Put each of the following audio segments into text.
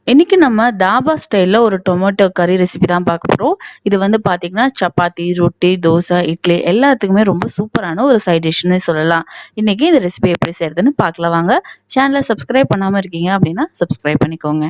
இன்னைக்கு நம்ம தாபா ஸ்டைல்ல ஒரு டொமேட்டோ கறி ரெசிபி தான் பார்க்க போறோம். இது வந்து பார்த்தீங்கன்னா, சப்பாத்தி, ரொட்டி, தோசை, இட்லி எல்லாத்துக்குமே ரொம்ப சூப்பரான ஒரு சைட் டிஷ்னே சொல்லலாம். இன்னைக்கு இந்த ரெசிபி எப்படி செய்றதுன்னு பார்க்கலாம் வாங்க. சேனலை சப்ஸ்கிரைப் பண்ணாம இருக்கீங்க அப்படின்னா சப்ஸ்கிரைப் பண்ணிக்கோங்க.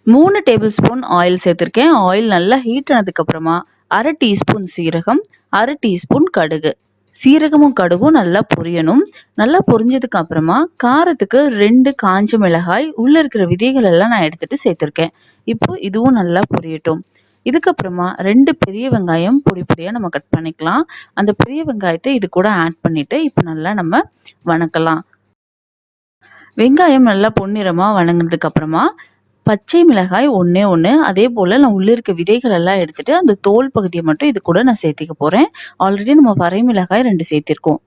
3 டேபிள் ஸ்பூன் ஆயில் சேர்த்திருக்கேன். ஆயில் நல்லா ஹீட் ஆனதுக்கு அப்புறமா 1/2 டீஸ்பூன் சீரகம், 1/2 டீஸ்பூன் கடுகு. சீரகமும் கடுகும் நல்லா பொரியணும். நல்லா பொரிஞ்சதுக்கு அப்புறமா காரத்துக்கு 2 காஞ்ச மிளகாய் உள்ள இருக்கிற விதைகள் எல்லாம் நான் எடுத்துட்டு சேர்த்திருக்கேன். இப்போ இதுவும் நல்லா பொரியட்டும். இதுக்கப்புறமா 2 பெரிய வெங்காயம் பொடி பொடியா நம்ம கட் பண்ணிக்கலாம். அந்த பெரிய வெங்காயத்தை இது கூட ஆட் பண்ணிட்டு இப்போ நல்லா நம்ம வணக்கலாம். வெங்காயம் நல்லா பொன்னிறமா வணங்கினதுக்கு அப்புறமா பச்சை மிளகாய் ஒண்ணே 1, அதே போல நான் உள்ள இருக்க விதைகள் எல்லாம் எடுத்துட்டு அந்த தோல் பகுதியை மட்டும் இது கூட நான் சேர்த்திக்க போறேன். ஆல்ரெடி நம்ம வரை மிளகாய் 2 சேர்த்திருக்கோம்.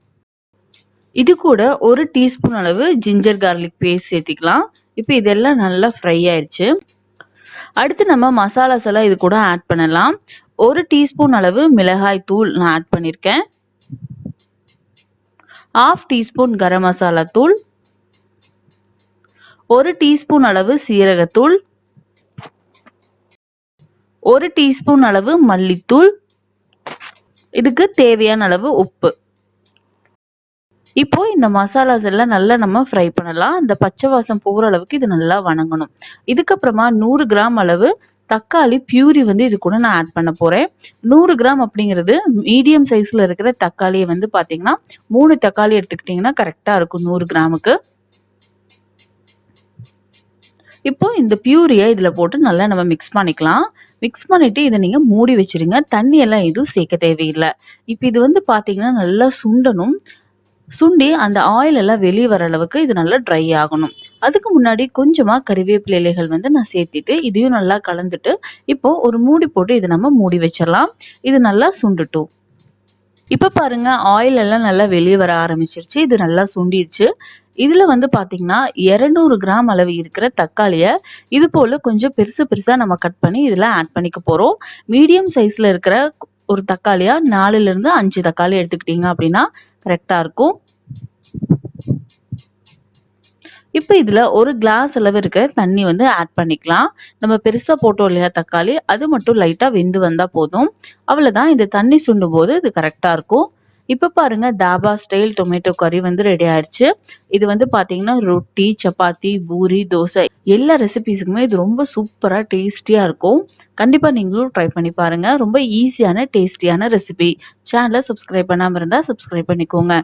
இது கூட 1 டீஸ்பூன் அளவு ஜிஞ்சர் கார்லிக் பேஸ்ட் சேர்த்திக்கலாம். இப்போ இதெல்லாம் நல்லா ஃப்ரை ஆயிடுச்சு. அடுத்து நம்ம மசாலாஸ் எல்லாம் இது கூட ஆட் பண்ணலாம். 1 டீஸ்பூன் அளவு மிளகாய் தூள் நான் ஆட் பண்ணிருக்கேன். 1/2 டீஸ்பூன் கரம் மசாலா தூள், 1 டீஸ்பூன் அளவு சீரகத்தூள், 1 டீஸ்பூன் அளவு மல்லித்தூள், இதுக்கு தேவையான அளவு உப்பு. இப்போ இந்த மசாலாஸ் எல்லாம் நல்லா நம்ம ஃப்ரை பண்ணலாம். அந்த பச்சை வாசம் போற அளவுக்கு இது நல்லா வணங்கணும். இதுக்கப்புறமா 100 கிராம் அளவு தக்காளி பியூரி வந்து இது கூட நான் ஆட் பண்ண போறேன். 100 கிராம் அப்படிங்கிறது மீடியம் சைஸ்ல இருக்கிற தக்காளியை வந்து பாத்தீங்கன்னா 3 தக்காளி எடுத்துக்கிட்டீங்கன்னா கரெக்டா இருக்கும் 100 கிராமுக்கு. இப்போ இந்த பியூரியை இதுல போட்டு நல்லா நம்ம மிக்ஸ் பண்ணிக்கலாம். மிக்ஸ் பண்ணிட்டு இதை நீங்க மூடி வச்சிருங்க. தண்ணி எல்லாம் எதுவும் சேர்க்க தேவையில்லை. இப்போ இது வந்து பாத்தீங்கன்னா நல்லா சுண்டணும். சுண்டி அந்த ஆயில் எல்லாம் வெளியே வர அளவுக்கு இது நல்லா ட்ரை ஆகணும். அதுக்கு முன்னாடி கொஞ்சமா கறிவேப்பிலை இலைகள் வந்து நான் சேர்த்திட்டு இதையும் நல்லா கலந்துட்டு இப்போ ஒரு மூடி போட்டு இதை நம்ம மூடி வச்சிடலாம். இது நல்லா சுண்டுட்டும். இப்ப பாருங்க ஆயில் எல்லாம் நல்லா வெளியே வர ஆரம்பிச்சிருச்சு. இது நல்லா சுண்டிடுச்சு. இதுல வந்து பாத்தீங்கன்னா 200 கிராம் அளவு இருக்கிற தக்காளிய இது போல கொஞ்சம் பெருசு பெருசா நம்ம கட் பண்ணி இதுல ஆட் பண்ணிக்க போறோம். மீடியம் சைஸ்ல இருக்கிற ஒரு தக்காளியா 4ல இருந்து 5 தக்காளி எடுத்துக்கிட்டீங்க அப்படின்னா கரெக்டா இருக்கும். இப்ப இதுல ஒரு கிளாஸ் அளவு இருக்க தண்ணி வந்து ஆட் பண்ணிக்கலாம். நம்ம பெருசா போட்டோம் இல்லையா தக்காளி, அது மட்டும் லைட்டா வெந்து வந்தா போதும். அவ்வளவுதான். இந்த தண்ணி சுண்டும் போது இது கரெக்டா இருக்கும். இப்ப பாருங்க தாபா ஸ்டைல் டொமேட்டோ கறி வந்து ரெடி ஆயிடுச்சு. இது வந்து பாத்தீங்கன்னா ரொட்டி, சப்பாத்தி, பூரி, தோசை எல்லா ரெசிபிஸுக்குமே இது ரொம்ப சூப்பரா டேஸ்டியா இருக்கும். கண்டிப்பா நீங்களும் ட்ரை பண்ணி பாருங்க. ரொம்ப ஈஸியான டேஸ்டியான ரெசிபி. சேனலை சப்ஸ்கிரைப் பண்ணாம இருந்தா சப்ஸ்கிரைப் பண்ணிக்கோங்க.